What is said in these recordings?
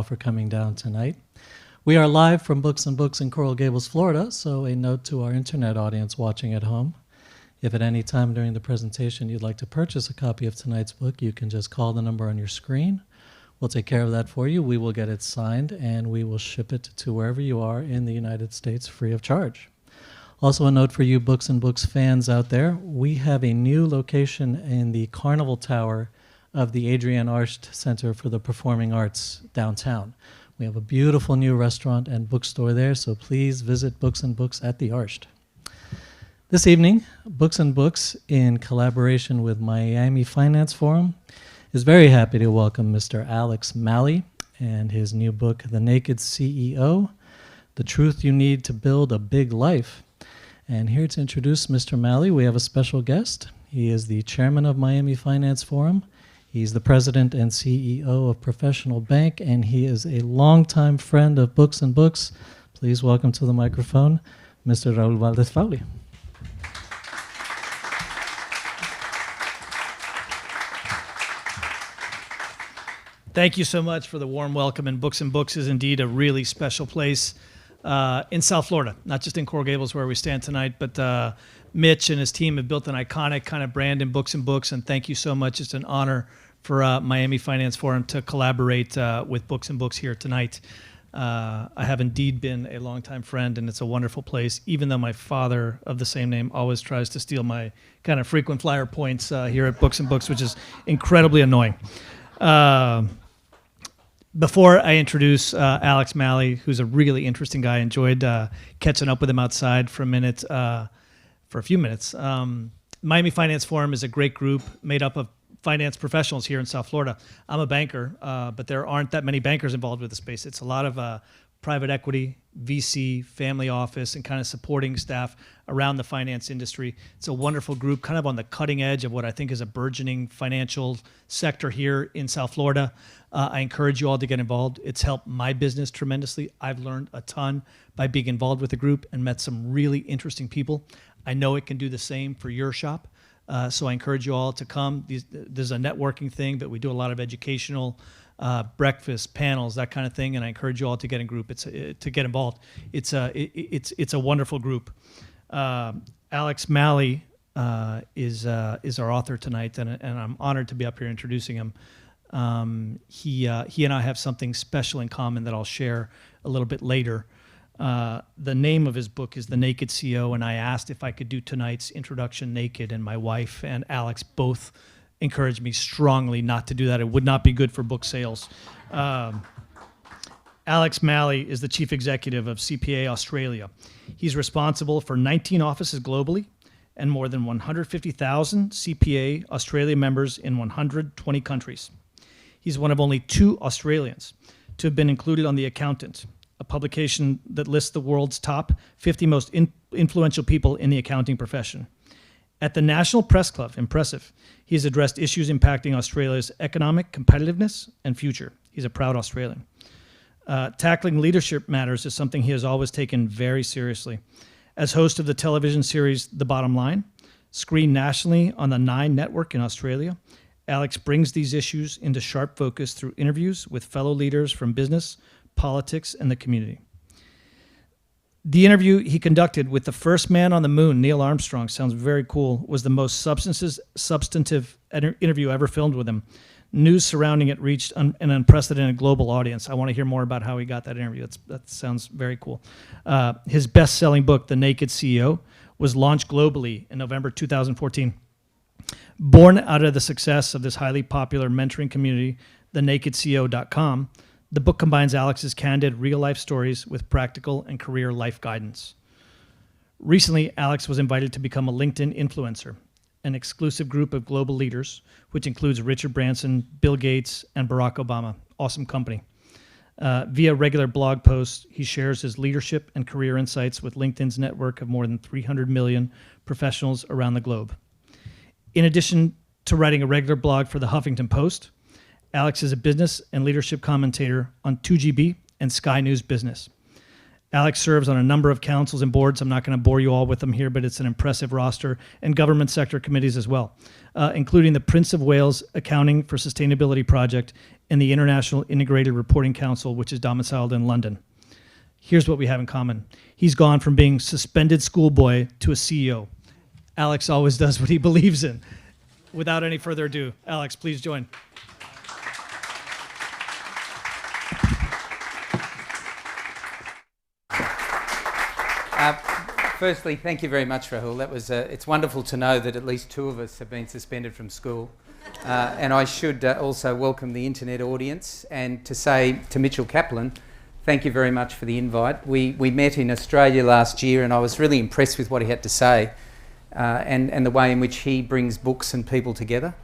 for coming down tonight. We are live from Books and Books in Coral Gables, Florida, so a note to our internet audience watching at home. If at any time during the presentation you'd like to purchase a copy of tonight's book, you can just call the number on your screen. We'll take care of that for you. We will get it signed, and we will ship it to wherever you are in the United States free of charge. Also a note for you Books and Books fans out there, we have a new location in the Carnival Tower of the Adrienne Arsht Center for the Performing Arts downtown. We have a beautiful new restaurant and bookstore there, so please visit Books and Books at the Arsht. This evening, Books and Books, in collaboration with Miami Finance Forum, is very happy to welcome Mr. Alex Malley and his new book, The Naked CEO, The Truth You Need to Build a Big Life. And here to introduce Mr. Malley, we have a special guest. He is the chairman of Miami Finance Forum. He's the president and CEO of Professional Bank, and he is a longtime friend of Books and Books. Please welcome to the microphone, Mr. Raul Valdez-Fauli. Thank you so much for the warm welcome, and Books and Books is indeed a really special place in South Florida, not just in Coral Gables where we stand tonight, but Mitch and his team have built an iconic kind of brand in Books and Books, and thank you so much. It's an honor for Miami Finance Forum to collaborate with Books and Books here tonight. I have indeed been a longtime friend, and it's a wonderful place, even though my father of the same name always tries to steal my kind of frequent flyer points here at Books and Books, which is incredibly annoying. Before I introduce Alex Malley, who's a really interesting guy, I enjoyed catching up with him outside for a few minutes. Miami Finance Forum is a great group made up of finance professionals here in South Florida. I'm a banker, but there aren't that many bankers involved with the space. It's a lot of private equity, VC, family office, and kind of supporting staff around the finance industry. It's a wonderful group, kind of on the cutting edge of what I think is a burgeoning financial sector here in South Florida. I encourage you all to get involved. It's helped my business tremendously. I've learned a ton by being involved with the group and met some really interesting people. I know it can do the same for your shop. So I encourage you all to come. There's a networking thing, but we do a lot of educational breakfast, panels, that kind of thing, and I encourage you all to get in group. To get involved. It's a wonderful group. Alex Malley is our author tonight, and I'm honored to be up here introducing him. He and I have something special in common that I'll share a little bit later. The name of his book is The Naked CEO, and I asked if I could do tonight's introduction naked, and my wife and Alex both encouraged me strongly not to do that. It would not be good for book sales. Alex Malley is the chief executive of CPA Australia. He's responsible for 19 offices globally and more than 150,000 CPA Australia members in 120 countries. He's one of only 2 Australians to have been included on The Accountant, a publication that lists the world's top 50 most influential people in the accounting profession. At the National Press Club, impressive, he has addressed issues impacting Australia's economic competitiveness and future. He's a proud Australian. Tackling leadership matters is something he has always taken very seriously. As host of the television series The Bottom Line, screened nationally on the 9 network in Australia, Alex brings these issues into sharp focus through interviews with fellow leaders from business, politics, and the community. The interview he conducted with the first man on the moon, Neil Armstrong, sounds very cool, was the most substantive interview ever filmed with him. News surrounding it reached an unprecedented global audience. I want to hear more about how he got that interview. That sounds very cool. His best-selling book, The Naked CEO, was launched globally in November 2014. Born out of the success of this highly popular mentoring community, thenakedceo.com, the book combines Alex's candid real-life stories with practical and career life guidance. Recently, Alex was invited to become a LinkedIn influencer, an exclusive group of global leaders, which includes Richard Branson, Bill Gates, and Barack Obama. Awesome company. Via regular blog posts, he shares his leadership and career insights with LinkedIn's network of more than 300 million professionals around the globe. In addition to writing a regular blog for the Huffington Post, Alex is a business and leadership commentator on 2GB and Sky News Business. Alex serves on a number of councils and boards. I'm not going to bore you all with them here, but it's an impressive roster, and government sector committees as well, including the Prince of Wales Accounting for Sustainability Project and the International Integrated Reporting Council, which is domiciled in London. Here's what we have in common. He's gone from being suspended schoolboy to a CEO. Alex always does what he believes in. Without any further ado, Alex, please join. Firstly, thank you very much, Rahul. That was it's wonderful to know that at least two of us have been suspended from school. And I should also welcome the internet audience and to say to Mitchell Kaplan, thank you very much for the invite. We met in Australia last year and I was really impressed with what he had to say and the way in which he brings books and people together.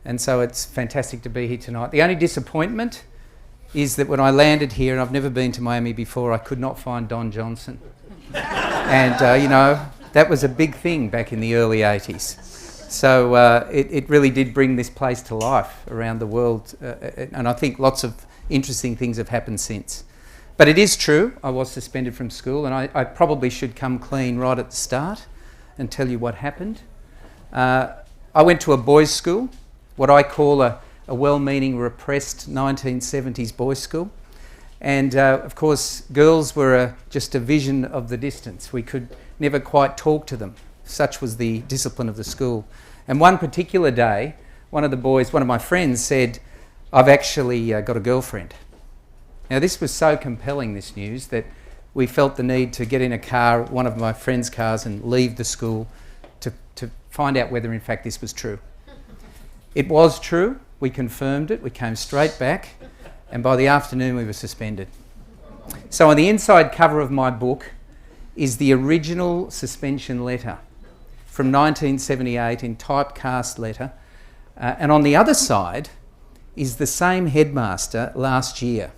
And so it's fantastic to be here tonight. The only disappointment is that when I landed here, and I've never been to Miami before, I could not find Don Johnson. And, that was a big thing back in the early 80s. So it really did bring this place to life around the world. And I think lots of interesting things have happened since. But it is true, I was suspended from school, and I probably should come clean right at the start and tell you what happened. I went to a boys' school, what I call a well-meaning, repressed 1970s boys' school. And of course, girls were just a vision of the distance. We could never quite talk to them. Such was the discipline of the school. And one particular day, one of my friends said, I've actually got a girlfriend. Now this was so compelling, this news, that we felt the need to get in a car, one of my friend's cars, and leave the school to find out whether in fact this was true. It was true, we confirmed it, we came straight back. And by the afternoon we were suspended. So on the inside cover of my book is the original suspension letter from 1978 in typecast letter. And on the other side is the same headmaster last year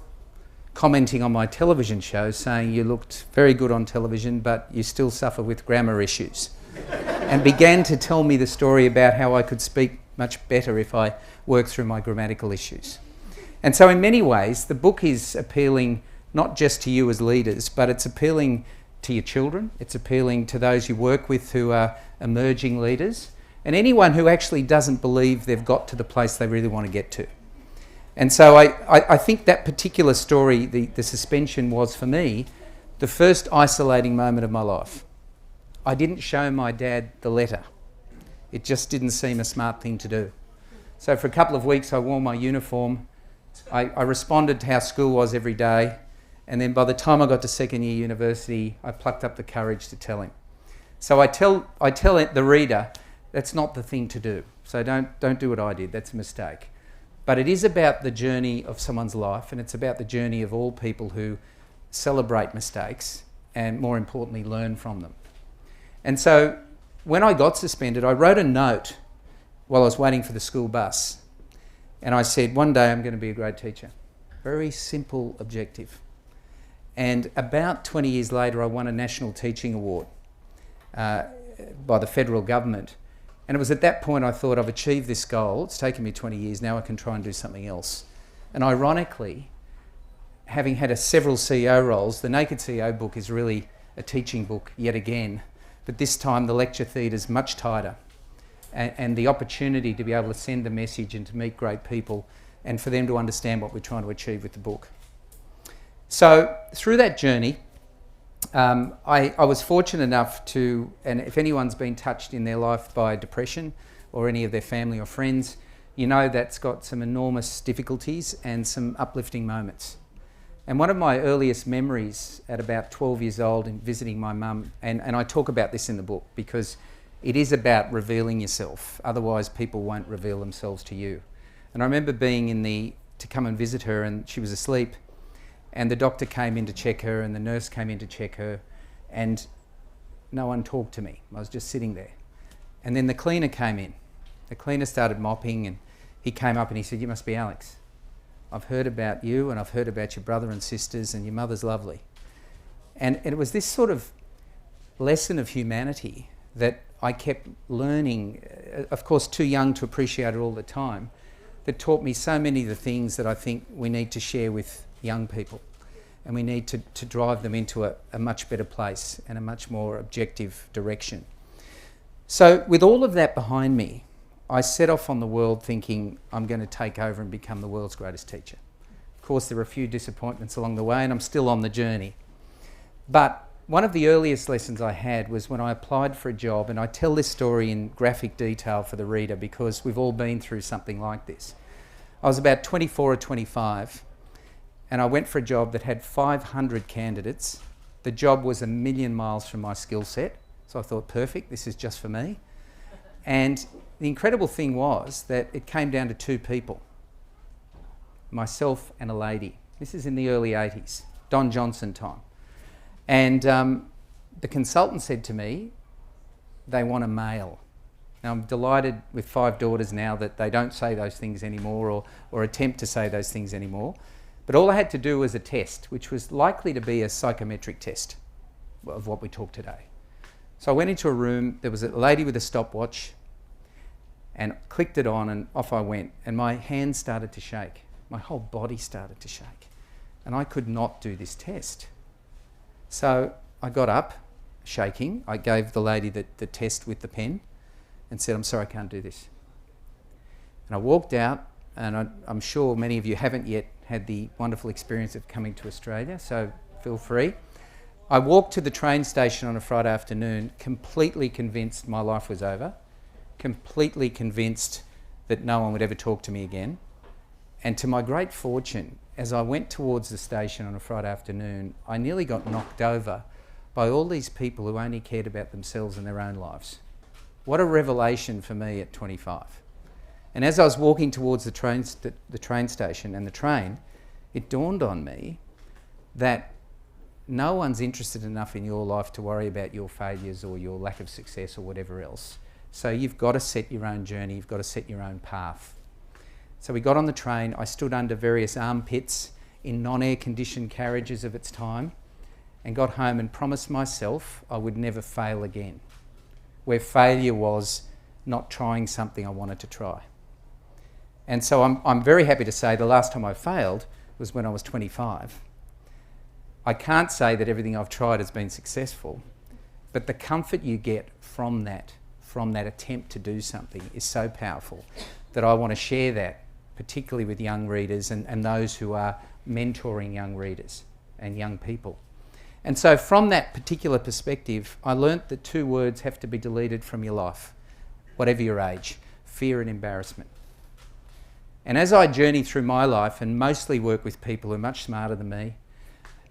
commenting on my television show saying you looked very good on television but you still suffer with grammar issues. And began to tell me the story about how I could speak much better if I worked through my grammatical issues. And so in many ways, the book is appealing not just to you as leaders, but it's appealing to your children, it's appealing to those you work with who are emerging leaders, and anyone who actually doesn't believe they've got to the place they really want to get to. And so I think that particular story, the suspension, was for me the first isolating moment of my life. I didn't show my dad the letter. It just didn't seem a smart thing to do. So for a couple of weeks I wore my uniform. I responded to how school was every day, and then by the time I got to second year university, I plucked up the courage to tell him. So I tell the reader, that's not the thing to do. So don't do what I did, that's a mistake. But it is about the journey of someone's life, and it's about the journey of all people who celebrate mistakes and, more importantly, learn from them. And so when I got suspended, I wrote a note while I was waiting for the school bus. And I said, one day I'm going to be a great teacher. Very simple objective. And about 20 years later, I won a National Teaching Award by the federal government. And it was at that point I thought, I've achieved this goal. It's taken me 20 years. Now I can try and do something else. And ironically, having had several CEO roles, the Naked CEO book is really a teaching book yet again. But this time the lecture theatre is much tighter. And the opportunity to be able to send the message and to meet great people and for them to understand what we're trying to achieve with the book. So through that journey, I was fortunate enough to, and if anyone's been touched in their life by depression or any of their family or friends, you know that's got some enormous difficulties and some uplifting moments. And one of my earliest memories at about 12 years old in visiting my mum, and I talk about this in the book because it is about revealing yourself, otherwise people won't reveal themselves to you. And I remember being to come and visit her, and she was asleep, and the doctor came in to check her and the nurse came in to check her, and no one talked to me. I was just sitting there. And then the cleaner came in. The cleaner started mopping and he came up and he said, you must be Alex. I've heard about you and I've heard about your brother and sisters and your mother's lovely. And it was this sort of lesson of humanity that I kept learning, of course too young to appreciate it all the time, that taught me so many of the things that I think we need to share with young people, and we need to drive them into a much better place and a much more objective direction. So with all of that behind me, I set off on the world thinking I'm going to take over and become the world's greatest teacher. Of course, there were a few disappointments along the way, and I'm still on the journey. But one of the earliest lessons I had was when I applied for a job, and I tell this story in graphic detail for the reader because we've all been through something like this. I was about 24 or 25, and I went for a job that had 500 candidates. The job was 1,000,000 miles from my skill set, so I thought, perfect, this is just for me. And the incredible thing was that it came down to two people, myself and a lady. This is in the early 80s, Don Johnson time. And the consultant said to me, they want a male. Now, I'm delighted with 5 daughters now that they don't say those things anymore or attempt to say those things anymore. But all I had to do was a test, which was likely to be a psychometric test of what we talk today. So I went into a room, there was a lady with a stopwatch, and clicked it on, and off I went. And my hands started to shake. My whole body started to shake. And I could not do this test. So I got up, shaking. I gave the lady the test with the pen and said, I'm sorry, I can't do this. And I walked out, and I'm sure many of you haven't yet had the wonderful experience of coming to Australia, so feel free. I walked to the train station on a Friday afternoon, completely convinced my life was over, completely convinced that no one would ever talk to me again. And to my great fortune, as I went towards the station on a Friday afternoon, I nearly got knocked over by all these people who only cared about themselves and their own lives. What a revelation for me at 25. And as I was walking towards the train station and the train, it dawned on me that no one's interested enough in your life to worry about your failures or your lack of success or whatever else. So you've got to set your own journey, you've got to set your own path. So we got on the train. I stood under various armpits in non-air conditioned carriages of its time and got home and promised myself I would never fail again, where failure was not trying something I wanted to try. And so I'm very happy to say the last time I failed was when I was 25. I can't say that everything I've tried has been successful, but the comfort you get from that attempt to do something is so powerful that I want to share that, particularly with young readers and those who are mentoring young readers and young people. And so from that particular perspective, I learnt that 2 words have to be deleted from your life, whatever your age: fear and embarrassment. And as I journey through my life and mostly work with people who are much smarter than me,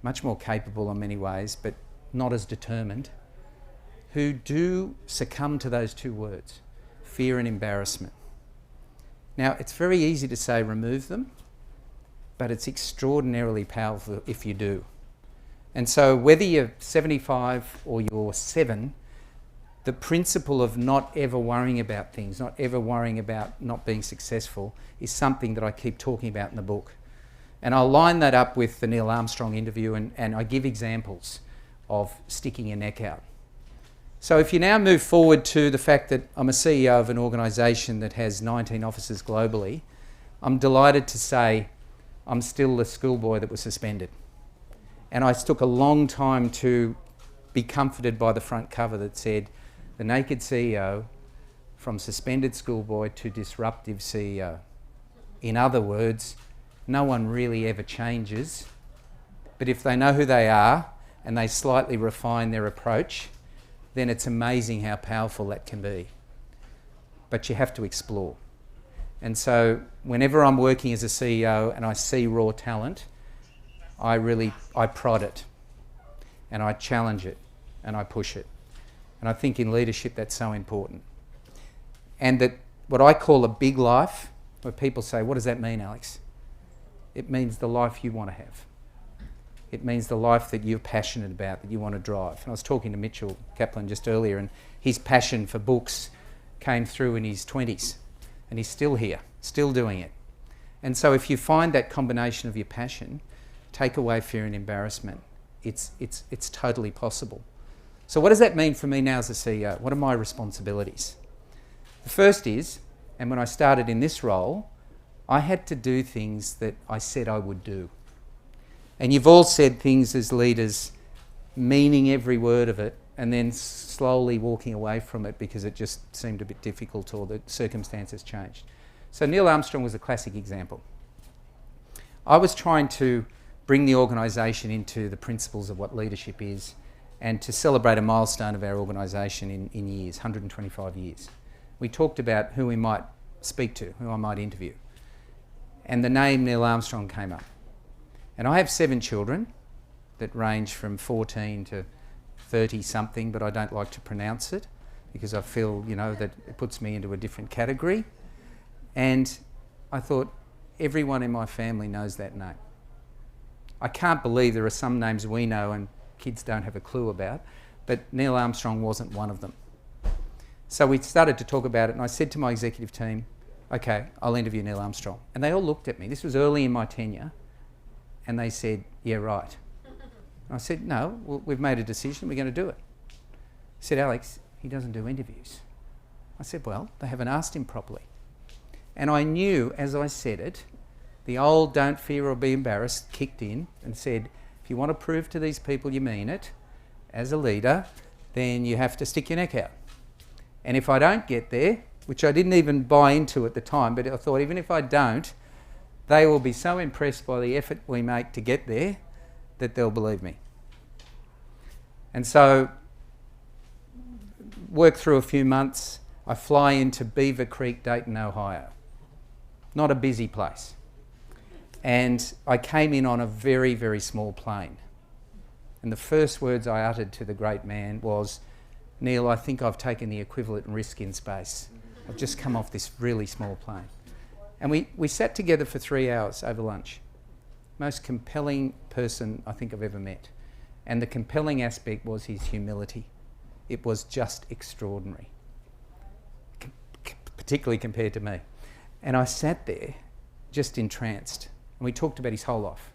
much more capable in many ways, but not as determined, who do succumb to those 2 words, fear and embarrassment. Now, it's very easy to say remove them, but it's extraordinarily powerful if you do. And so whether you're 75 or you're 7, the principle of not ever worrying about things, not ever worrying about not being successful, is something that I keep talking about in the book. And I'll line that up with the Neil Armstrong interview, and I give examples of sticking your neck out. So if you now move forward to the fact that I'm a CEO of an organisation that has 19 offices globally, I'm delighted to say I'm still the schoolboy that was suspended. And I took a long time to be comforted by the front cover that said, "The Naked CEO, from suspended schoolboy to disruptive CEO." In other words, no one really ever changes, but if they know who they are and they slightly refine their approach, then it's amazing how powerful that can be. But you have to explore. And so whenever I'm working as a CEO and I see raw talent, I prod it and I challenge it and I push it. And I think in leadership that's so important. And that what I call a big life, where people say, what does that mean, Alex? It means the life you want to have. It means the life that you're passionate about, that you want to drive. And I was talking to Mitchell Kaplan just earlier, and his passion for books came through in his 20s, and he's still here, still doing it. And so if you find that combination of your passion, take away fear and embarrassment, it's totally possible. So what does that mean for me now as a CEO? What are my responsibilities? The first is, and when I started in this role, I had to do things that I said I would do. And you've all said things as leaders, meaning every word of it, and then slowly walking away from it because it just seemed a bit difficult or the circumstances changed. So Neil Armstrong was a classic example. I was trying to bring the organisation into the principles of what leadership is and to celebrate a milestone of our organisation in years, 125 years. We talked about who we might speak to, who I might interview. And the name Neil Armstrong came up. And I have 7 children that range from 14 to 30 something, but I don't like to pronounce it because I feel, that it puts me into a different category. And I thought, everyone in my family knows that name. I can't believe there are some names we know and kids don't have a clue about, but Neil Armstrong wasn't one of them. So we started to talk about it, and I said to my executive team, okay, I'll interview Neil Armstrong. And they all looked at me. This was early in my tenure, and they said, yeah, right. And I said, no, we've made a decision, we're going to do it. He said, Alex, he doesn't do interviews. I said, well, they haven't asked him properly. And I knew, as I said it, the old don't fear or be embarrassed kicked in and said, if you want to prove to these people you mean it, as a leader, then you have to stick your neck out. And if I don't get there, which I didn't even buy into at the time, but I thought even if I don't, they will be so impressed by the effort we make to get there that they'll believe me. And so, work through a few months, I fly into Beaver Creek, Dayton, Ohio. Not a busy place. And I came in on a very, very small plane. And the first words I uttered to the great man was, Neil, I think I've taken the equivalent risk in space. I've just come off this really small plane. And we sat together for 3 hours over lunch. Most compelling person I think I've ever met. And the compelling aspect was his humility. It was just extraordinary, particularly compared to me. And I sat there just entranced. And we talked about his whole life,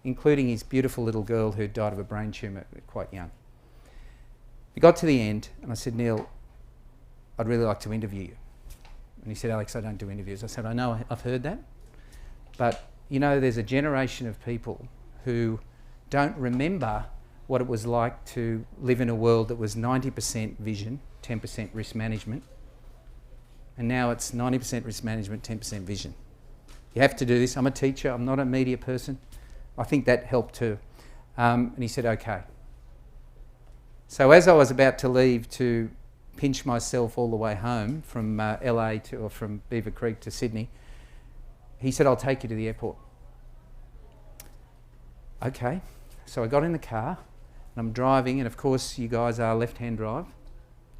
including his beautiful little girl who died of a brain tumour quite young. We got to the end and I said, Neil, I'd really like to interview you. And he said, Alex, I don't do interviews. I said, I know, I've heard that. But, there's a generation of people who don't remember what it was like to live in a world that was 90% vision, 10% risk management. And now it's 90% risk management, 10% vision. You have to do this. I'm a teacher. I'm not a media person. I think that helped too. And he said, okay. So as I was about to leave to pinch myself all the way home from LA or from Beaver Creek to Sydney, he said, I'll take you to the airport. Okay. So I got in the car and I'm driving, and of course you guys are left-hand drive,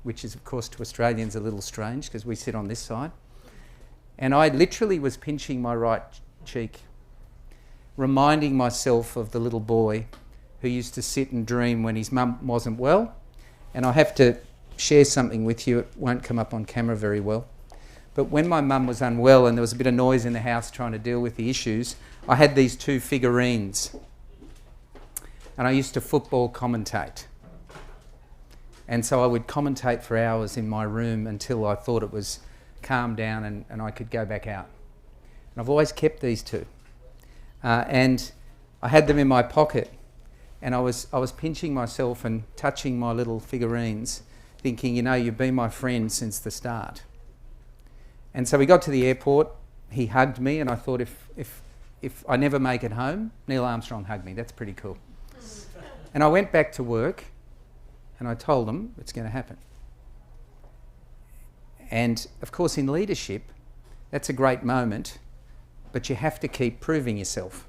which is of course to Australians a little strange because we sit on this side. And I literally was pinching my right cheek, reminding myself of the little boy who used to sit and dream when his mum wasn't well. And I have to share something with you. It won't come up on camera very well. But when my mum was unwell and there was a bit of noise in the house trying to deal with the issues, I had these 2 figurines. And I used to football commentate. And so I would commentate for hours in my room until I thought it was calmed down and I could go back out. And I've always kept these 2. And I had them in my pocket. And I was pinching myself and touching my little figurines, thinking, you've been my friend since the start. And so we got to the airport, he hugged me, and I thought if I never make it home, Neil Armstrong hugged me. That's pretty cool. And I went back to work and I told them it's going to happen. And of course in leadership, that's a great moment, but you have to keep proving yourself.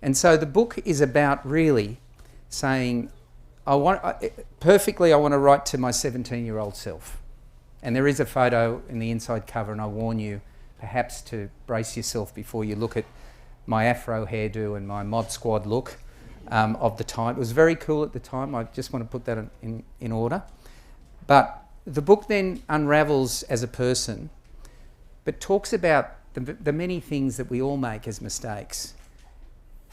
And so the book is about really saying, I want to write to my 17-year-old self. And there is a photo in the inside cover, and I warn you perhaps to brace yourself before you look at my afro hairdo and my Mod Squad look of the time. It was very cool at the time. I just want to put that in order. But the book then unravels as a person, but talks about the many things that we all make as mistakes.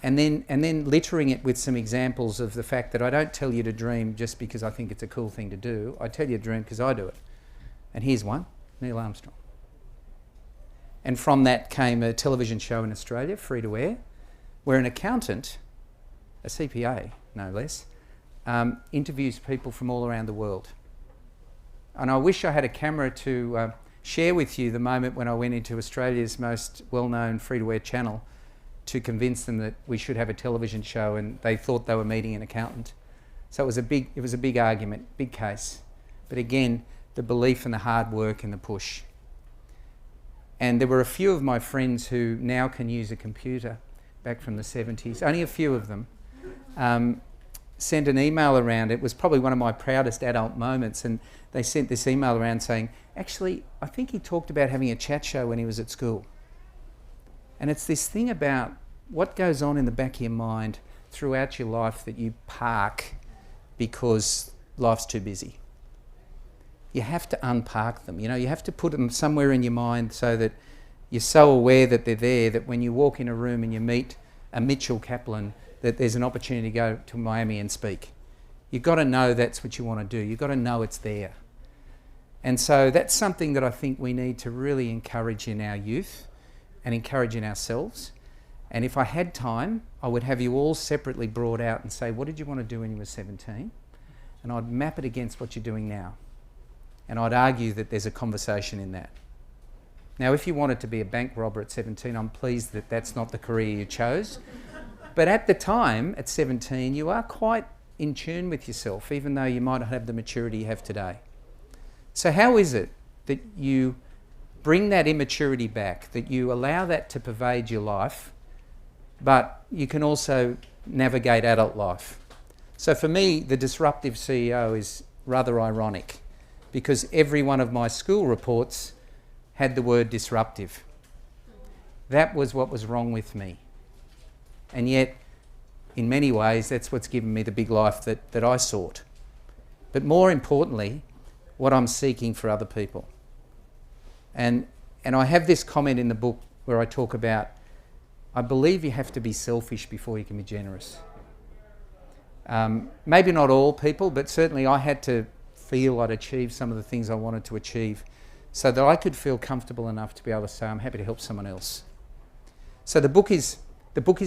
And then littering it with some examples of the fact that I don't tell you to dream just because I think it's a cool thing to do. I tell you to dream because I do it. And here's one, Neil Armstrong. And from that came a television show in Australia, free to air, where an accountant, a CPA no less, interviews people from all around the world. And I wish I had a camera to share with you the moment when I went into Australia's most well-known free-to-air channel to convince them that we should have a television show, and they thought they were meeting an accountant. So it was a big argument, big case. But again, the belief and the hard work and the push. And there were a few of my friends who now can use a computer back from the 70s, only a few of them, sent an email around. It was probably one of my proudest adult moments, and they sent this email around saying, actually, I think he talked about having a chat show when he was at school. And it's this thing about what goes on in the back of your mind throughout your life that you park because life's too busy. You have to unpark them. You know, you have to put them somewhere in your mind so that you're so aware that they're there that when you walk in a room and you meet a Mitchell Kaplan, that there's an opportunity to go to Miami and speak. You've got to know that's what you want to do. You've got to know it's there. And so that's something that I think we need to really encourage in our youth and encourage in ourselves. And if I had time, I would have you all separately brought out and say, what did you want to do when you were 17? And I'd map it against what you're doing now. And I'd argue that there's a conversation in that. Now, if you wanted to be a bank robber at 17, I'm pleased that that's not the career you chose. But at the time, at 17, you are quite in tune with yourself, even though you might not have the maturity you have today. So how is it that you bring that immaturity back, that you allow that to pervade your life, but you can also navigate adult life? So for me, the Disruptive CEO is rather ironic, because every one of my school reports had the word disruptive. That was what was wrong with me. And yet, in many ways, that's what's given me the big life that I sought. But more importantly, what I'm seeking for other people. And I have this comment in the book where I talk about, I believe you have to be selfish before you can be generous. Maybe not all people, but certainly I had to feel I'd achieved some of the things I wanted to achieve so that I could feel comfortable enough to be able to say, I'm happy to help someone else. So the book is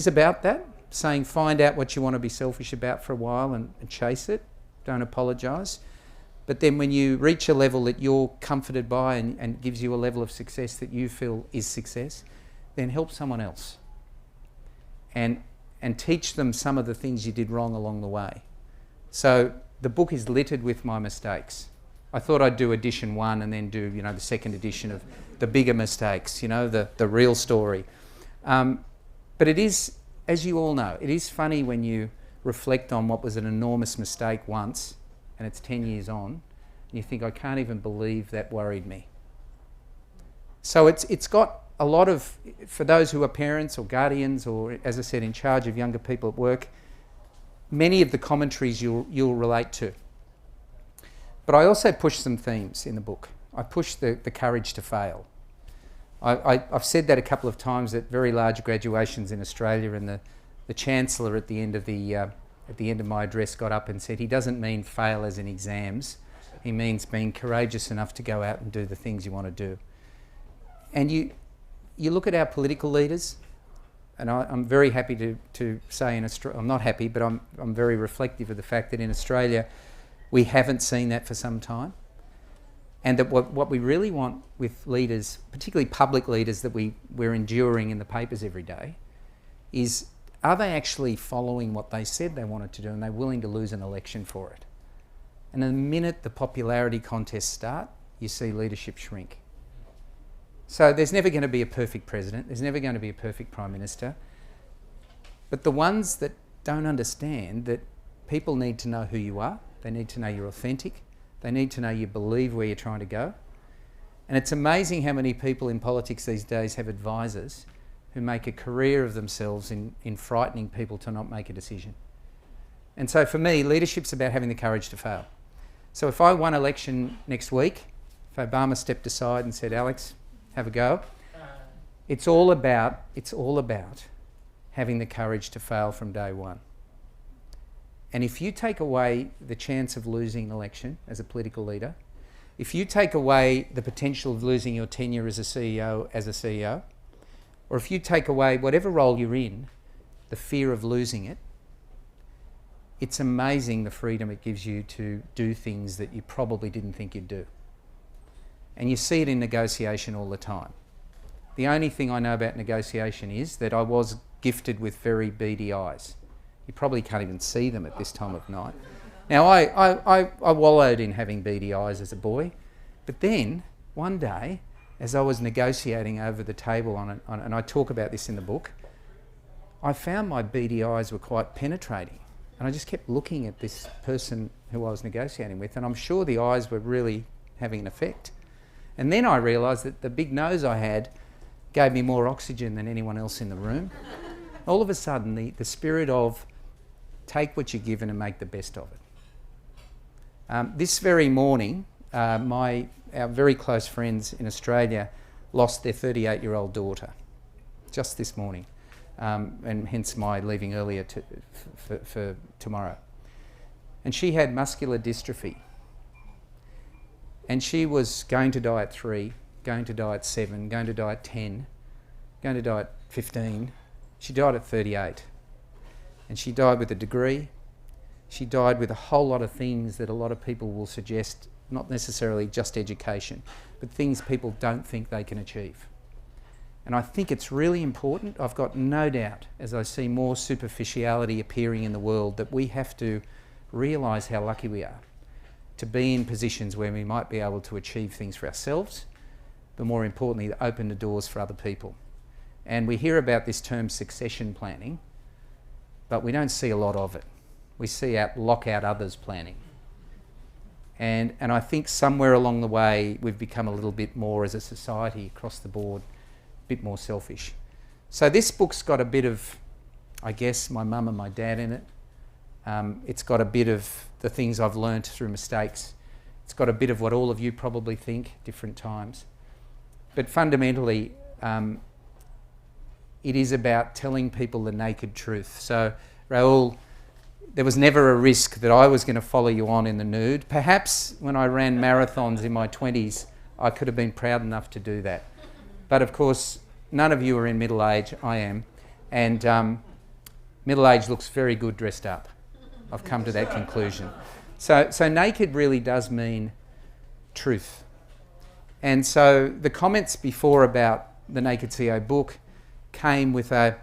about that, saying find out what you want to be selfish about for a while and chase it. Don't apologise. But then when you reach a level that you're comforted by and gives you a level of success that you feel is success, then help someone else. And teach them some of the things you did wrong along the way. So the book is littered with my mistakes. I thought I'd do edition 1 and then do, the second edition of the bigger mistakes, the real story. But it is, as you all know, it is funny when you reflect on what was an enormous mistake once and it's 10 years on, and you think, I can't even believe that worried me. So it's got a lot of, for those who are parents or guardians or, as I said, in charge of younger people at work, many of the commentaries you'll relate to. But I also push some themes in the book. I push the courage to fail. I've said that a couple of times at very large graduations in Australia, and the Chancellor at the end of my address got up and said he doesn't mean fail as in exams, he means being courageous enough to go out and do the things you want to do. And you look at our political leaders, and I'm very happy to say in Australia, I'm not happy, but I'm very reflective of the fact that in Australia we haven't seen that for some time. And that what we really want with leaders, particularly public leaders that we're enduring in the papers every day, is are they actually following what they said they wanted to do, and they're willing to lose an election for it? And the minute the popularity contests start, you see leadership shrink. So there's never going to be a perfect president, there's never going to be a perfect prime minister, but the ones that don't understand that people need to know who you are, they need to know you're authentic, they need to know you believe where you're trying to go. And it's amazing how many people in politics these days have advisors who make a career of themselves in frightening people to not make a decision. And so for me, leadership's about having the courage to fail. So if I won election next week, if Obama stepped aside and said, Alex, have a go, it's all about having the courage to fail from day one. And if you take away the chance of losing an election as a political leader, if you take away the potential of losing your tenure as a CEO, or if you take away whatever role you're in, the fear of losing it, it's amazing the freedom it gives you to do things that you probably didn't think you'd do. And you see it in negotiation all the time. The only thing I know about negotiation is that I was gifted with very beady eyes. You probably can't even see them at this time of night. Now, I wallowed in having beady eyes as a boy, but then one day, as I was negotiating over the table and I talk about this in the book, I found my beady eyes were quite penetrating. And I just kept looking at this person who I was negotiating with, and I'm sure the eyes were really having an effect. And then I realised that the big nose I had gave me more oxygen than anyone else in the room. All of a sudden, the spirit of take what you're given and make the best of it. This very morning, our very close friends in Australia lost their 38-year-old daughter, just this morning. And hence my leaving earlier for tomorrow. And she had muscular dystrophy. And she was going to die at 3, going to die at 7, going to die at 10, going to die at 15. She died at 38. And she died with a degree. She died with a whole lot of things that a lot of people will suggest, not necessarily just education, but things people don't think they can achieve. And I think it's really important. I've got no doubt, as I see more superficiality appearing in the world, that we have to realise how lucky we are to be in positions where we might be able to achieve things for ourselves, but more importantly, to open the doors for other people. And we hear about this term succession planning, but we don't see a lot of it. We see lock out others planning. And I think somewhere along the way, we've become a little bit more, as a society across the board, bit more selfish. So this book's got a bit of, I guess, my mum and my dad in it. It's got a bit of the things I've learnt through mistakes. It's got a bit of what all of you probably think, different times. But fundamentally, it is about telling people the naked truth. So, Raoul, there was never a risk that I was going to follow you on in the nude. Perhaps when I ran marathons in my 20s, I could have been proud enough to do that. But of course, none of you are in middle age. I am. And middle age looks very good dressed up. I've come to that conclusion. So naked really does mean truth. And so the comments before about the Naked CEO book came with an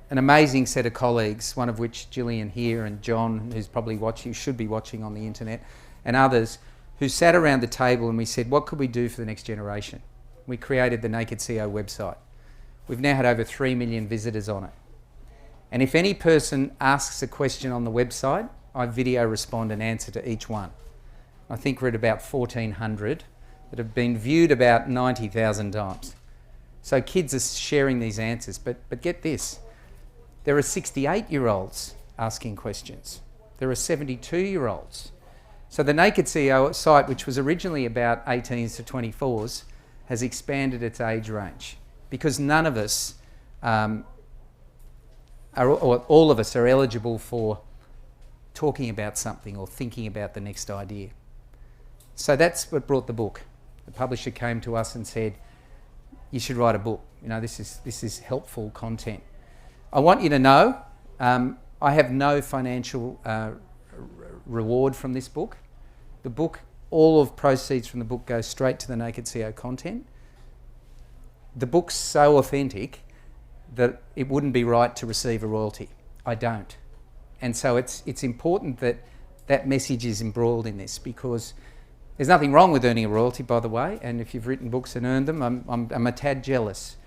amazing set of colleagues, one of which Gillian here and John, who's probably watching, should be watching on the internet, and others, who sat around the table and we said, what could we do for the next generation? We created the Naked CEO website. We've now had over 3 million visitors on it. And if any person asks a question on the website, I video respond and answer to each one. I think we're at about 1,400 that have been viewed about 90,000 times. So kids are sharing these answers. But get this, there are 68-year-olds asking questions. There are 72-year-olds. So the Naked CEO site, which was originally about 18s to 24s, has expanded its age range because none of us, all of us are eligible for talking about something or thinking about the next idea. So that's what brought the book. The publisher came to us and said, you should write a book. You know, this is helpful content. I want you to know, I have no financial reward from this book. The book, all of proceeds from the book go straight to the Naked CEO content. The book's so authentic that it wouldn't be right to receive a royalty. I don't. And so it's important that that message is embroiled in this, because there's nothing wrong with earning a royalty, by the way, and if you've written books and earned them, I'm a tad jealous.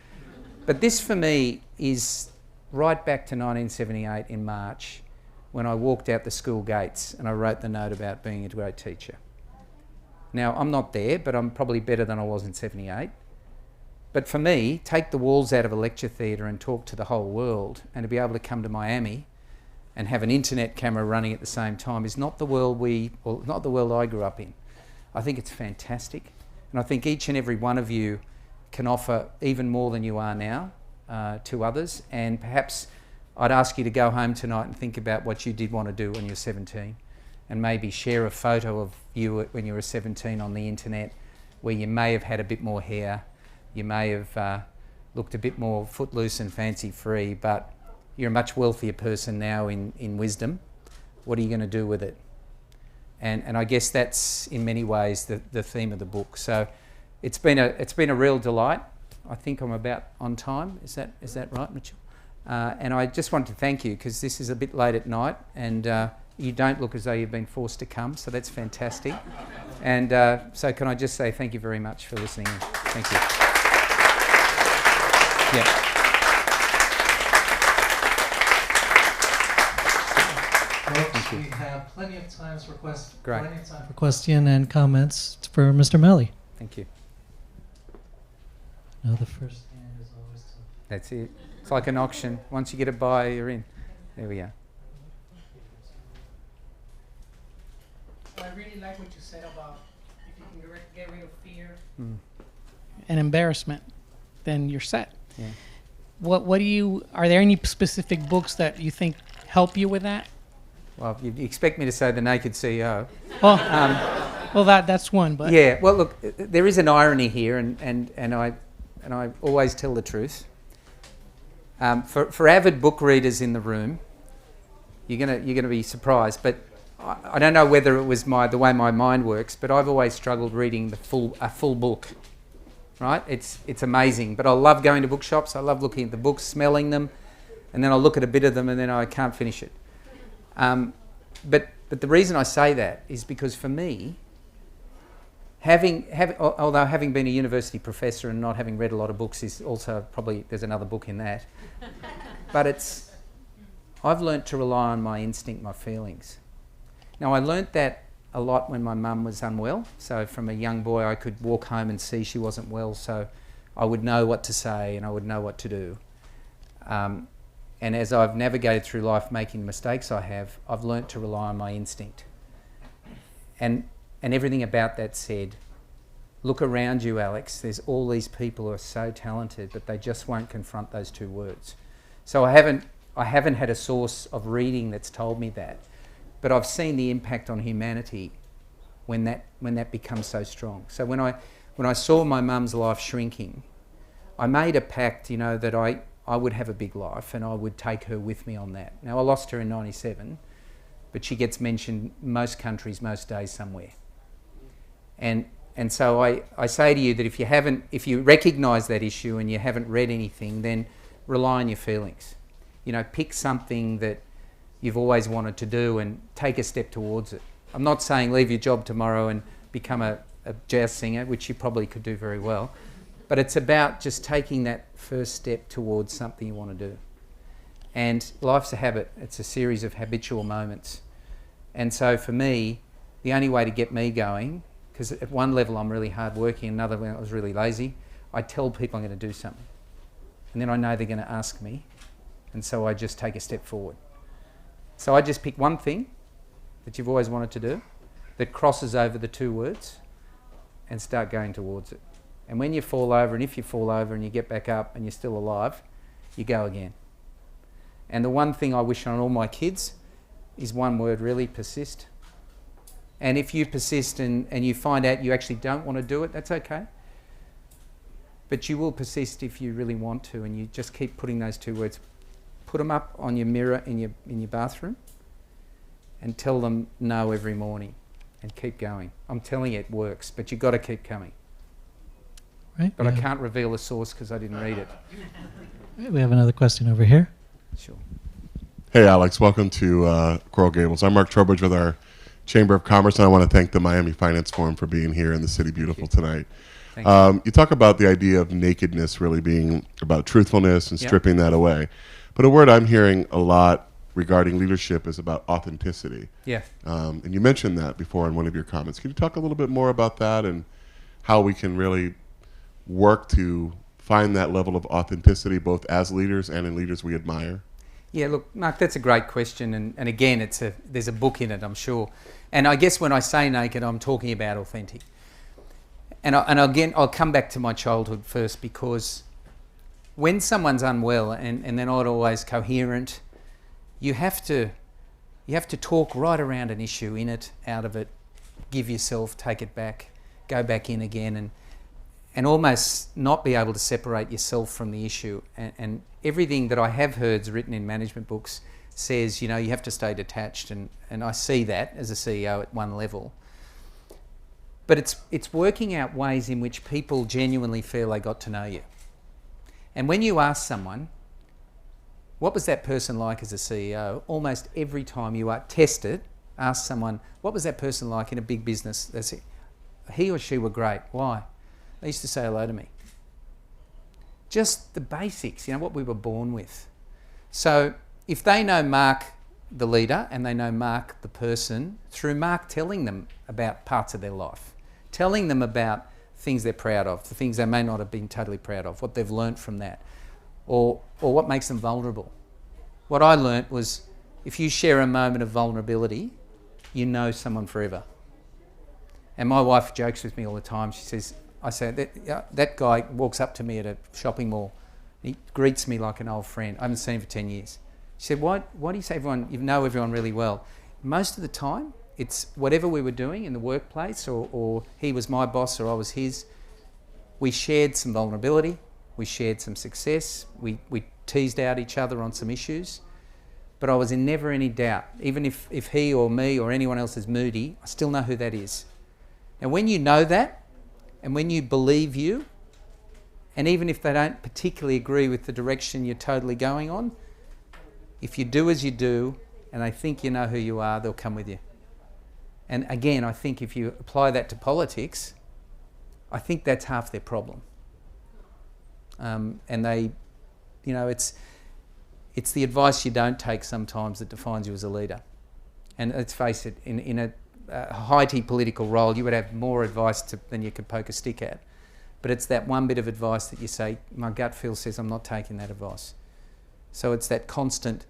But this for me is right back to 1978 in March, when I walked out the school gates and I wrote the note about being a great teacher. Now, I'm not there, but I'm probably better than I was in 78. But for me, take the walls out of a lecture theatre and talk to the whole world, and to be able to come to Miami and have an internet camera running at the same time is not the world not the world I grew up in. I think it's fantastic. And I think each and every one of you can offer even more than you are now to others. And perhaps I'd ask you to go home tonight and think about what you did want to do when you were 17, and maybe share a photo of you when you were 17 on the internet, where you may have had a bit more hair, you may have looked a bit more footloose and fancy free, but You're a much wealthier person now in wisdom. What are you going to do with it? And I guess that's in many ways the theme of the book. So it's been a real delight. I think I'm about on time. Is that right, Mitchell? And I just want to thank you, because this is a bit late at night, and you don't look as though you've been forced to come, so that's fantastic. And so can I just say thank you very much for listening in. Thank you. Yeah. We have plenty of time for Great. plenty of time for question and comments for Mr. Malley. Thank you. No, the first hand is always tough. That's it. It's like an auction. Once you get a buyer, you're in. There we go. I really like what you said about if you can get rid of fear Mm. and embarrassment, then you're set. Yeah. What do you? Are there any specific books that you think help you with that? Well, you expect me to say The Naked CEO. Well, well, that's one. But Yeah. Well, look, there is an irony here, and I always tell the truth. For avid book readers in the room, you're gonna be surprised. But I don't know whether it was the way my mind works, but I've always struggled reading a full book. Right? It's amazing. But I love going to bookshops. I love looking at the books, smelling them, and then I look at a bit of them, and then I can't finish it. But the reason I say that is because for me, although having been a university professor and not having read a lot of books is also probably, there's another book in that. But I've learnt to rely on my instinct, my feelings. Now, I learnt that a lot when my mum was unwell. So from a young boy, I could walk home and see she wasn't well, so I would know what to say and I would know what to do. And as I've navigated through life making mistakes I've learnt to rely on my instinct. And everything about that said, look around you, Alex. There's all these people who are so talented, but they just won't confront those two words. So I haven't had a source of reading that's told me that, but I've seen the impact on humanity when that becomes so strong. So when I saw my mum's life shrinking, I made a pact, that I would have a big life and I would take her with me on that. Now, I lost her in 97, but she gets mentioned most countries, most days somewhere. And so I say to you that if you recognise that issue and you haven't read anything, then rely on your feelings. Pick something that you've always wanted to do and take a step towards it. I'm not saying leave your job tomorrow and become a jazz singer, which you probably could do very well. But it's about just taking that first step towards something you want to do. And life's a habit. It's a series of habitual moments. And so for me, the only way to get me going, because at one level I'm really hardworking, another level I was really lazy, I tell people I'm going to do something. And then I know they're going to ask me. And so I just take a step forward. So I just pick one thing that you've always wanted to do that crosses over the two words and start going towards it. And when you fall over, and if you fall over and you get back up and you're still alive, you go again. And the one thing I wish on all my kids is one word, really: persist. And if you persist and you find out you actually don't want to do it, that's okay. But you will persist if you really want to, and you just keep putting those two words. Put them up on your mirror in your bathroom and tell them no every morning and keep going. I'm telling you, it works, but you've got to keep coming. Right. But I can't reveal the source because I didn't read it. Right, we have another question over here. Sure. Hey, Alex. Welcome to Coral Gables. I'm Mark Trowbridge with our Chamber of Commerce, and I want to thank the Miami Finance Forum for being here in the City Beautiful tonight. Thank you. You talk about the idea of nakedness really being about truthfulness and stripping that away. But a word I'm hearing a lot regarding leadership is about authenticity. Yeah. And you mentioned that before in one of your comments. Can you talk a little bit more about that and how we can really work to find that level of authenticity both as leaders and in leaders we admire? Yeah, look, Mark, that's a great question. And again, there's a book in it, I'm sure. And I guess when I say naked, I'm talking about authentic. And again, I'll come back to my childhood first, because when someone's unwell and they're not always coherent, you have to talk right around an issue, in it, out of it, give yourself, take it back, go back in again. and almost not be able to separate yourself from the issue. And everything that I have heard is written in management books says, you know, you have to stay detached, and I see that as a CEO at one level. But it's working out ways in which people genuinely feel they got to know you. And when you ask someone, what was that person like as a CEO? Almost every time you are tested, ask someone, what was that person like in a big business? They say, he or she were great. Why? They used to say hello to me. Just the basics, you know, what we were born with. So if they know Mark, the leader, and they know Mark, the person, through Mark telling them about parts of their life, telling them about things they're proud of, the things they may not have been totally proud of, what they've learnt from that, or what makes them vulnerable. What I learnt was, if you share a moment of vulnerability, you know someone forever. And my wife jokes with me all the time. She says, I say, that guy walks up to me at a shopping mall, he greets me like an old friend. I haven't seen him for 10 years. She said, why do you say you know everyone really well? Most of the time, it's whatever we were doing in the workplace, or he was my boss or I was his, we shared some vulnerability, we shared some success, we teased out each other on some issues, but I was in never any doubt. Even if he or me or anyone else is moody, I still know who that is. And when you know that, and when you believe you, and even if they don't particularly agree with the direction you're totally going on, if you do as you do, and they think you know who you are, they'll come with you. And again, I think if you apply that to politics, I think that's half their problem. And they, you know, it's the advice you don't take sometimes that defines you as a leader. And let's face it, in a heighty political role, you would have more advice than you could poke a stick at. But it's that one bit of advice that you say, my gut feel says I'm not taking that advice. So it's that constant,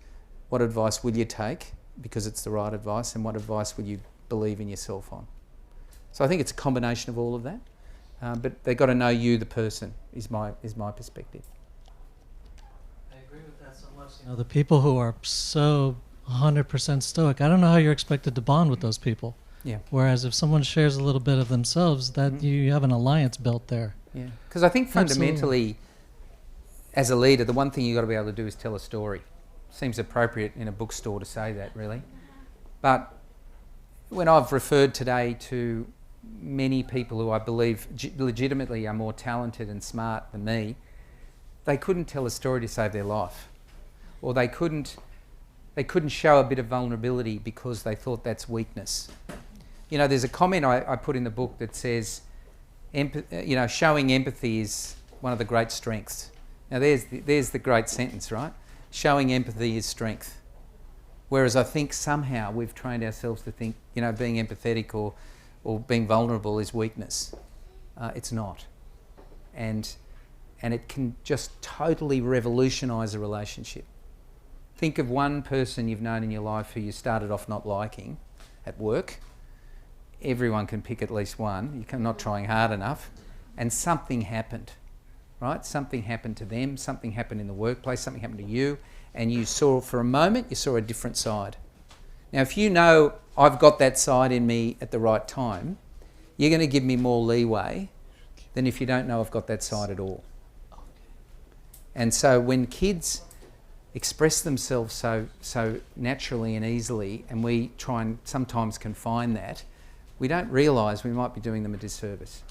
what advice will you take because it's the right advice, and what advice will you believe in yourself on? So I think it's a combination of all of that. But they've got to know you, the person, is my perspective. I agree with that so much. You know, the people who are so 100% stoic, I don't know how you're expected to bond with those people. Yeah. Whereas if someone shares a little bit of themselves, that you have an alliance built there. Yeah. Because I think fundamentally, as a leader, the one thing you've got to be able to do is tell a story. Seems appropriate in a bookstore to say that, really. But when I've referred today to many people who I believe legitimately are more talented and smart than me, they couldn't tell a story to save their life, or they couldn't show a bit of vulnerability because they thought that's weakness. You know, there's a comment I put in the book that says, showing empathy is one of the great strengths. Now there's the great sentence, right? Showing empathy is strength. Whereas I think somehow we've trained ourselves to think, you know, being empathetic or being vulnerable is weakness. It's not. And it can just totally revolutionise a relationship. Think of one person you've known in your life who you started off not liking at work. Everyone can pick at least one. You're not trying hard enough. And something happened, right? Something happened to them, something happened in the workplace, something happened to you, and you saw, for a moment, you saw a different side. Now, if you know I've got that side in me at the right time, you're going to give me more leeway than if you don't know I've got that side at all. And so when kids express themselves so naturally and easily, and we try and sometimes confine that, we don't realise we might be doing them a disservice.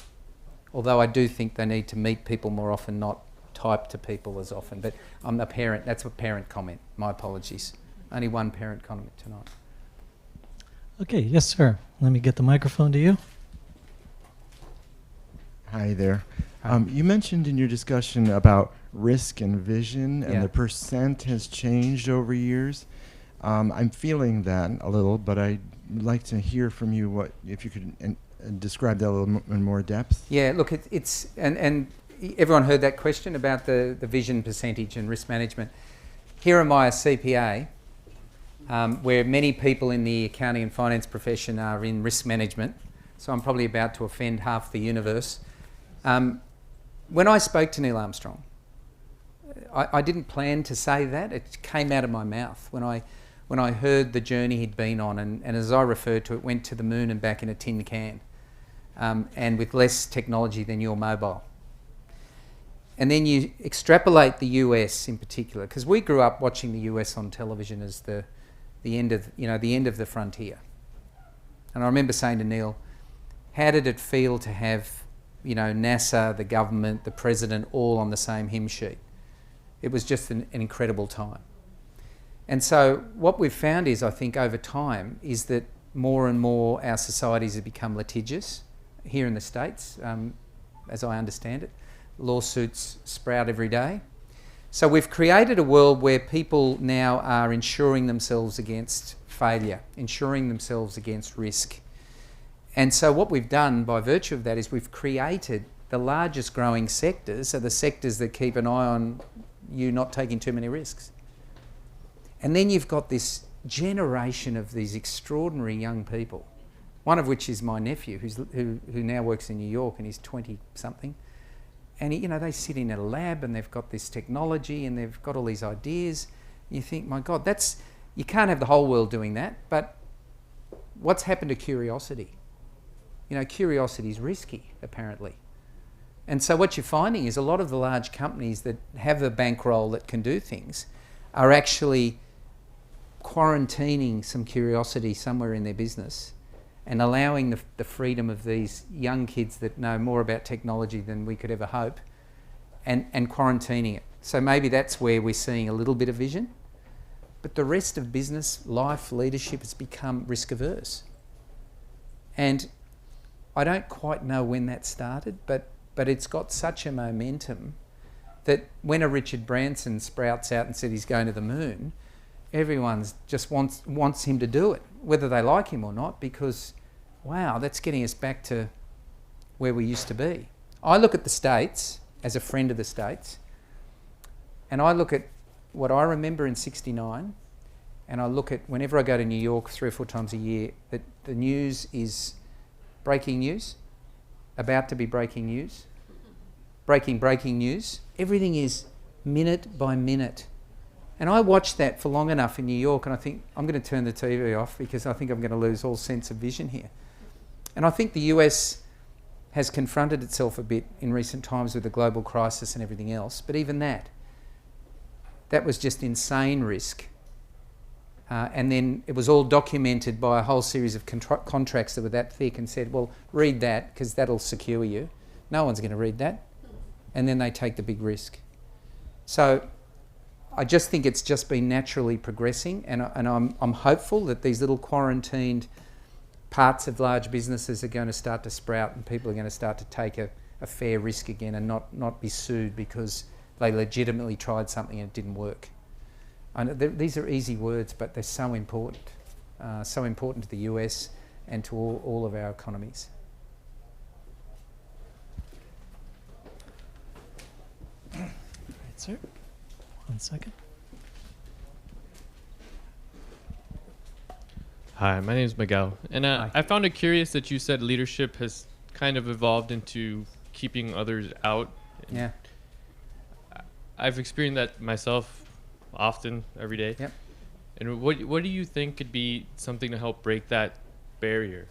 Although I do think they need to meet people more often, not type to people as often. But I'm a parent, that's a parent comment. My apologies. Only one parent comment tonight. Okay, yes, sir. Let me get the microphone to you. Hi there. Hi. You mentioned in your discussion about risk and vision, and Yeah. the percent has changed over years. I'm feeling that a little, but I'd like to hear from you if you could describe that a little in more depth. Yeah, look, it's and everyone heard that question about the vision percentage and risk management. Here am I, a CPA, where many people in the accounting and finance profession are in risk management, so I'm probably about to offend half the universe. When I spoke to Neil Armstrong, I didn't plan to say that. It came out of my mouth when I heard the journey he'd been on, and as I referred to it, went to the moon and back in a tin can, and with less technology than your mobile. And then you extrapolate the US in particular, because we grew up watching the US on television as the end of the frontier. And I remember saying to Neil, how did it feel to have, NASA, the government, the president, all on the same hymn sheet? It was just an incredible time. And so what we've found is, I think, over time, is that more and more our societies have become litigious. Here in the States, as I understand it, lawsuits sprout every day. So we've created a world where people now are insuring themselves against failure, insuring themselves against risk. And so what we've done by virtue of that is we've created the largest growing sectors are the sectors that keep an eye on you not taking too many risks. And then you've got this generation of these extraordinary young people, one of which is my nephew, who now works in New York, and he's 20-something. And they sit in a lab and they've got this technology and they've got all these ideas. You think, my God, you can't have the whole world doing that. But what's happened to curiosity? Curiosity is risky, apparently. And so what you're finding is a lot of the large companies that have a bankroll that can do things are actually quarantining some curiosity somewhere in their business and allowing the freedom of these young kids that know more about technology than we could ever hope and quarantining it. So maybe that's where we're seeing a little bit of vision. But the rest of business, life, leadership has become risk averse. And I don't quite know when that started, but it's got such a momentum that when a Richard Branson sprouts out and said he's going to the moon, everyone just wants him to do it, whether they like him or not, because, wow, that's getting us back to where we used to be. I look at the States as a friend of the States, and I look at what I remember in '69, and I look at whenever I go to New York 3 or 4 times a year, that the news is breaking news, about to be breaking news, breaking news. Everything is minute by minute. And I watched that for long enough in New York, and I think I'm going to turn the TV off because I think I'm going to lose all sense of vision here. And I think the US has confronted itself a bit in recent times with the global crisis and everything else. But even that was just insane risk. And then it was all documented by a whole series of contracts that were that thick and said, well, read that because that'll secure you. No one's going to read that. And then they take the big risk. So I just think it's just been naturally progressing, and I'm hopeful that these little quarantined parts of large businesses are going to start to sprout and people are going to start to take a fair risk again and not be sued because they legitimately tried something and it didn't work. I know these are easy words, but they're so important to the US and to all of our economies. All right, sir. 1 second. Hi, my name is Miguel, and Hi. I found it curious that you said leadership has kind of evolved into keeping others out. Yeah. I've experienced that myself often, every day. Yep. And what do you think could be something to help break that barrier?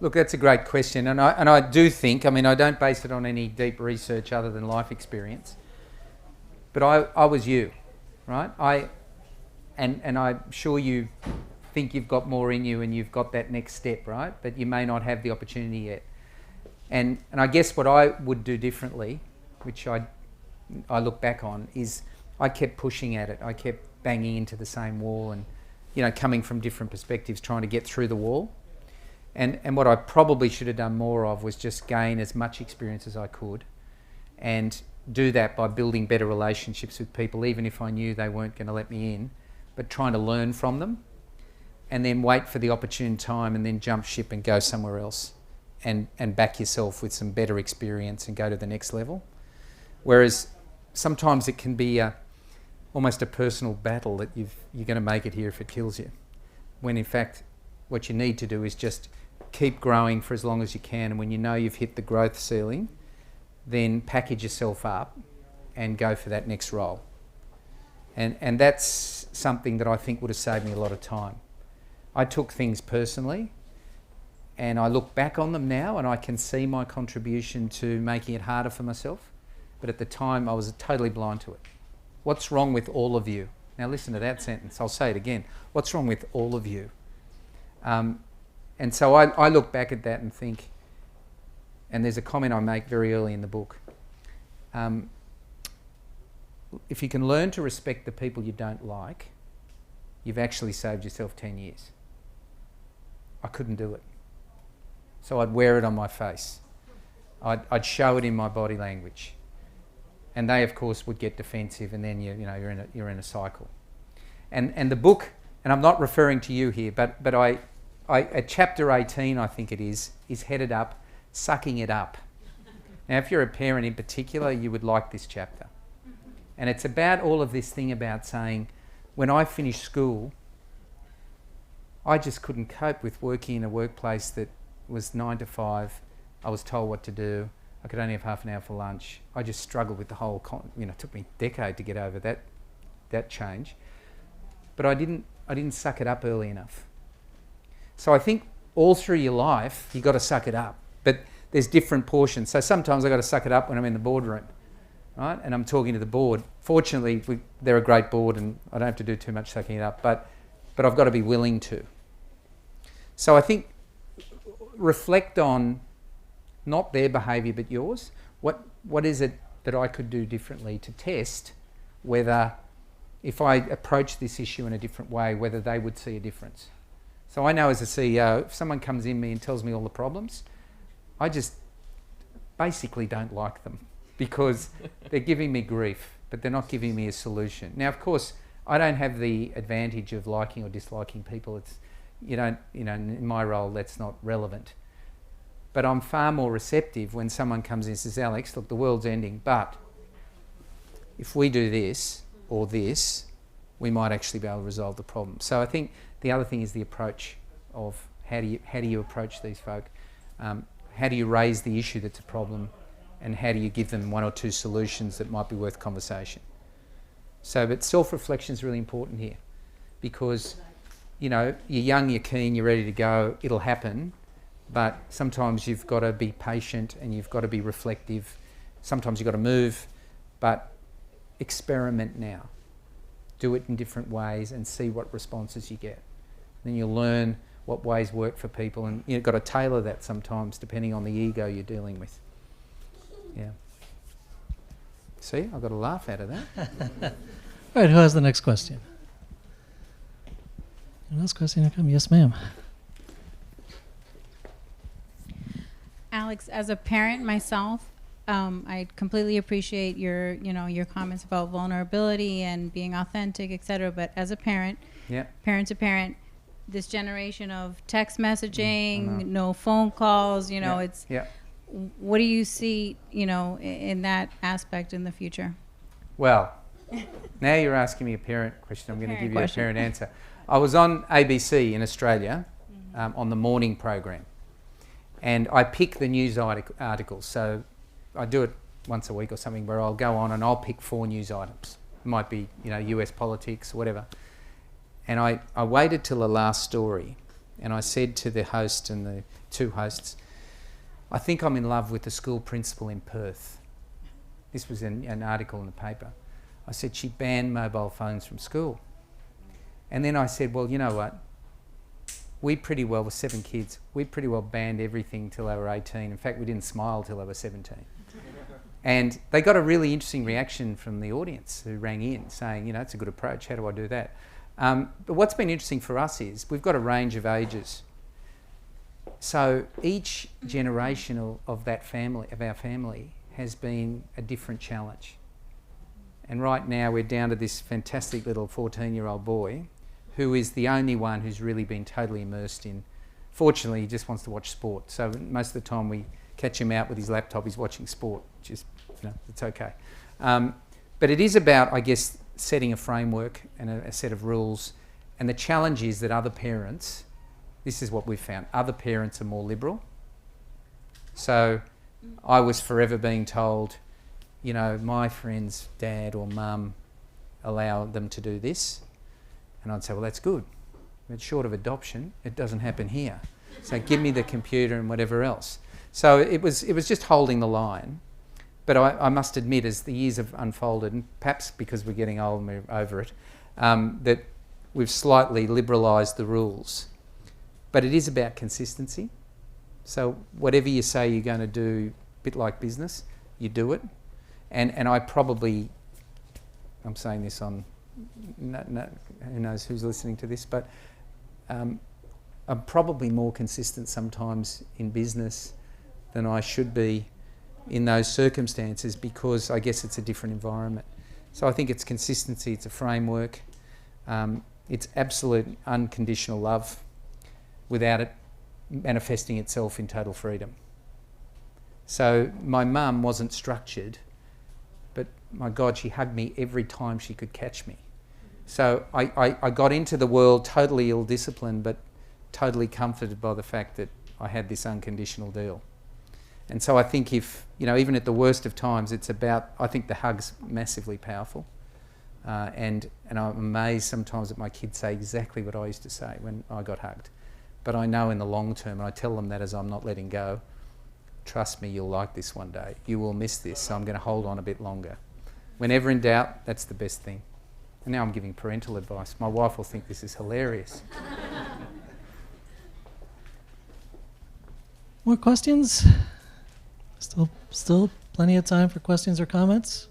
Look, that's a great question, and I do think, I mean, I don't base it on any deep research other than life experience, but I was you, right? And I'm sure you think you've got more in you and you've got that next step, right? But you may not have the opportunity yet. And I guess what I would do differently, which I look back on, is I kept pushing at it. I kept banging into the same wall and, coming from different perspectives, trying to get through the wall. And what I probably should have done more of was just gain as much experience as I could and do that by building better relationships with people, even if I knew they weren't going to let me in, but trying to learn from them and then wait for the opportune time and then jump ship and go somewhere else and back yourself with some better experience and go to the next level. Whereas sometimes it can be almost a personal battle that you're going to make it here if it kills you, when in fact what you need to do is just keep growing for as long as you can, and when you know you've hit the growth ceiling, then package yourself up and go for that next role. And that's something that I think would have saved me a lot of time. I took things personally and I look back on them now and I can see my contribution to making it harder for myself but at the time I was totally blind to it. What's wrong with all of you? Now listen to that sentence. I'll say it again. What's wrong with all of you? And so I look back at that and think, and there's a comment I make very early in the book. If you can learn to respect the people you don't like, you've actually saved yourself 10 years. I couldn't do it. So I'd wear it on my face. I'd show it in my body language. And they, of course, would get defensive, and then you're in a cycle. And the book, and I'm not referring to you here, but I at chapter 18, I think it is headed up, Sucking It Up. Now, if you're a parent in particular, you would like this chapter. And it's about all of this thing about saying, when I finished school, I just couldn't cope with working in a workplace that was 9 to 5. I was told what to do. I could only have half an hour for lunch. I just struggled with the whole, it took me a decade to get over that change. But I didn't suck it up early enough. So I think all through your life, you've got to suck it up. But there's different portions. So sometimes I've got to suck it up when I'm in the boardroom, right? And I'm talking to the board. Fortunately, they're a great board and I don't have to do too much sucking it up, but I've got to be willing to. So I think reflect on not their behaviour but yours. What is it that I could do differently to test whether, if I approach this issue in a different way, whether they would see a difference. So I know as a CEO, if someone comes in me and tells me all the problems, I just basically don't like them because they're giving me grief, but they're not giving me a solution. Now, of course, I don't have the advantage of liking or disliking people. In my role, that's not relevant. But I'm far more receptive when someone comes in and says, Alex, look, the world's ending, but if we do this or this, we might actually be able to resolve the problem. So I think the other thing is the approach of how do you approach these folk? How do you raise the issue that's a problem, and how do you give them one or two solutions that might be worth conversation? So, but self-reflection is really important here because, you're young, you're keen, you're ready to go, it'll happen, but sometimes you've got to be patient and you've got to be reflective. Sometimes you've got to move, but experiment now. Do it in different ways and see what responses you get. Then you'll learn what ways work for people, and you've got to tailor that sometimes depending on the ego you're dealing with. Yeah. See, I've got a laugh out of that. All right, who has the next question? Next question, come. Yes, ma'am. Alex, as a parent myself, I completely appreciate your comments about vulnerability and being authentic, etc. But as a parent, parent to parent, this generation of text messaging, no phone calls, what do you see, in that aspect in the future? Well, now you're asking me a parent question. I'm going to give you a parent answer. I was on ABC in Australia on the morning program, and I pick the news articles. So I do it once a week or something where I'll go on and I'll pick 4 news items. It might be, US politics, whatever. And I waited till the last story, and I said to the host and the 2 hosts, I think I'm in love with the school principal in Perth. This was an article in the paper. I said, she banned mobile phones from school. And then I said, well, you know what? We pretty well, with 7 kids, we pretty well banned everything till they were 18. In fact, we didn't smile till they were 17. And they got a really interesting reaction from the audience who rang in saying, it's a good approach. How do I do that? But what's been interesting for us is we've got a range of ages. So each generation of our family, has been a different challenge. And right now we're down to this fantastic little 14-year-old boy who is the only one who's really been totally immersed in. Fortunately, he just wants to watch sport. So most of the time we catch him out with his laptop, he's watching sport, which is, it's okay. But it is about, I guess, setting a framework and a set of rules. And the challenge is that other parents, this is what we've found, other parents are more liberal. So I was forever being told, my friend's dad or mum allow them to do this. And I'd say, well, that's good. But short of adoption, it doesn't happen here. So give me the computer and whatever else. So it was just holding the line. But I must admit, as the years have unfolded, and perhaps because we're getting old and we're over it, that we've slightly liberalised the rules. But it is about consistency. So whatever you say you're going to do, a bit like business, you do it. And I probably, I'm saying this on, who knows who's listening to this, but I'm probably more consistent sometimes in business than I should be in those circumstances, because I guess it's a different environment. So I think it's consistency, it's a framework, it's absolute unconditional love without it manifesting itself in total freedom. So my mum wasn't structured, but my God, she hugged me every time she could catch me. So I got into the world totally ill-disciplined, but totally comforted by the fact that I had this unconditional deal. And so I think if, even at the worst of times, it's about, I think the hug's massively powerful. And I'm amazed sometimes that my kids say exactly what I used to say when I got hugged. But I know in the long term, and I tell them that as I'm not letting go, trust me, you'll like this one day. You will miss this, so I'm going to hold on a bit longer. Whenever in doubt, that's the best thing. And now I'm giving parental advice. My wife will think this is hilarious. More questions? Still plenty of time for questions or comments?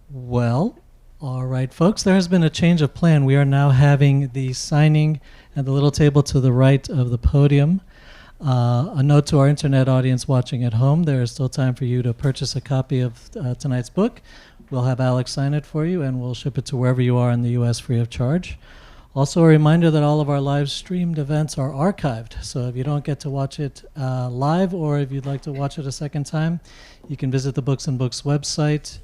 Well, all right, folks, there has been a change of plan. We are now having the signing at the little table to the right of the podium. A note to our internet audience watching at home, there is still time for you to purchase a copy of tonight's book. We'll have Alex sign it for you, and we'll ship it to wherever you are in the U.S. free of charge. Also, a reminder that all of our live streamed events are archived. So if you don't get to watch it live, or if you'd like to watch it a second time, you can visit the Books and Books website,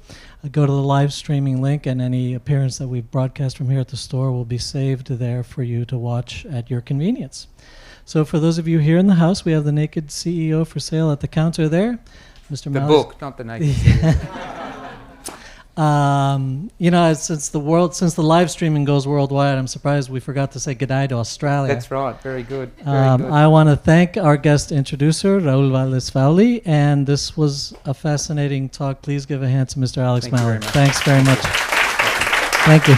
go to the live streaming link, and any appearance that we've broadcast from here at the store will be saved there for you to watch at your convenience. So for those of you here in the house, we have the Naked CEO for sale at the counter there. Mr. The Malley. book, not the Naked CEO. Since the live streaming goes worldwide, I'm surprised we forgot to say goodbye to Australia. That's right. Very good. Very good. I want to thank our guest introducer, Raul Valdes-Fauli, and this was a fascinating talk. Please give a hand to Mr. Alex Malley. Thanks very much. Thank you.